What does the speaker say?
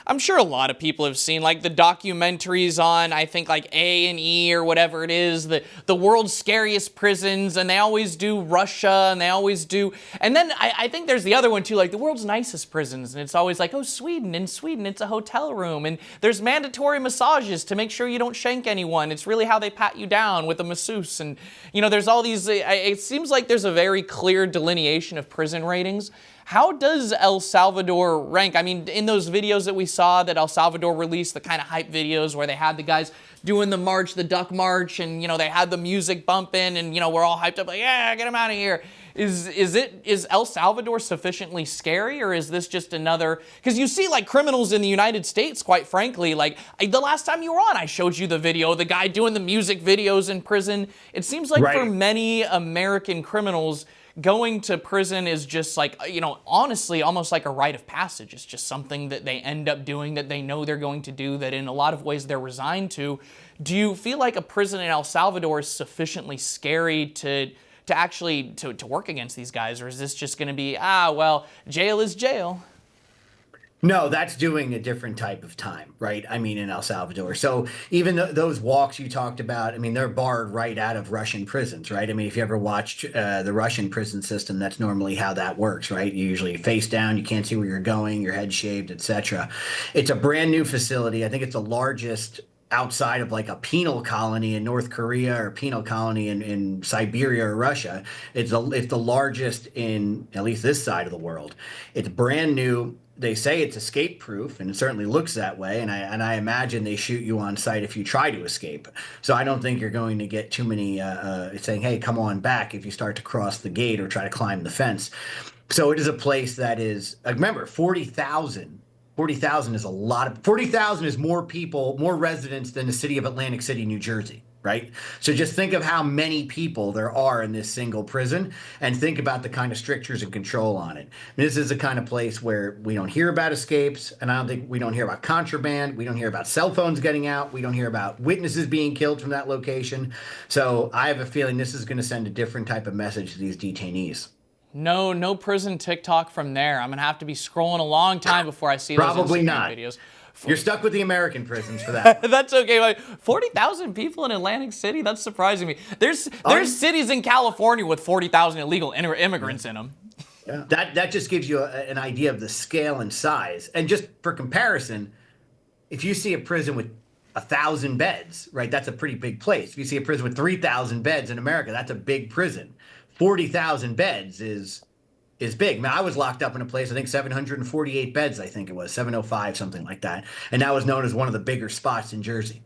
I'm sure a lot of people have seen like the documentaries on, I think like A&E or whatever it is, the world's scariest prisons, and they always do Russia, and they always do, and then I think there's the other one too, like the world's nicest prisons, and it's always like, oh, Sweden, in Sweden it's a hotel room, and there's mandatory massages to make sure you don't shank anyone. It's really how they pat you down with a masseuse, and you know, there's all these, it seems like there's a very clear delineation of prison ratings. How does El Salvador rank? I mean, in those videos that we saw that El Salvador released, the kind of hype videos where they had the guys doing the march, the duck march, and, you know, they had the music bumping, and, you know, we're all hyped up like, yeah, get them out of here. Is El Salvador sufficiently scary, or is this just another, because you see like criminals in the United States, quite frankly, like the last time you were on, I showed you the video, the guy doing the music videos in prison. It seems like for many American criminals, going to prison is just like, you know, honestly, almost like a rite of passage. It's just something that they end up doing, that they know they're going to do, that in a lot of ways they're resigned to. Do you feel like a prison in El Salvador is sufficiently scary to actually work against these guys? Or is this just going to be, well, jail is jail? No, that's doing a different type of time, right? I mean, in El Salvador. So even those walks you talked about, I mean, they're barred right out of Russian prisons, right? I mean, if you ever watched the Russian prison system, that's normally how that works, right? You usually face down, you can't see where you're going, your head shaved, etc. It's a brand new facility. I think it's the largest outside of like a penal colony in North Korea or a penal colony in Siberia or Russia. It's the largest in at least this side of the world. It's brand new. They say it's escape proof, and it certainly looks that way. And I imagine they shoot you on sight if you try to escape. So I don't think you're going to get too many saying, hey, come on back if you start to cross the gate or try to climb the fence. So it is a place that is, remember, 40,000. 40,000 is a lot of, 40,000 is more people, more residents than the city of Atlantic City, New Jersey, right? So just think of how many people there are in this single prison, and think about the kind of strictures and control on it. This is the kind of place where we don't hear about escapes, and we don't hear about contraband. We don't hear about cell phones getting out. We don't hear about witnesses being killed from that location. So I have a feeling this is going to send a different type of message to these detainees. No prison TikTok from there. I'm going to have to be scrolling a long time before I see those Probably Instagram not. videos. You're stuck with the American prisons for that. That's okay. Like 40,000 people in Atlantic City? That's surprising me. There's cities in California with 40,000 illegal immigrants in them. Yeah. That just gives you an idea of the scale and size. And just for comparison, if you see a prison with 1,000 beds, right, that's a pretty big place. If you see a prison with 3,000 beds in America, that's a big prison. 40,000 beds is big. I was locked up in a place, I think 748 beds, I think it was, 705, something like that. And that was known as one of the bigger spots in Jersey.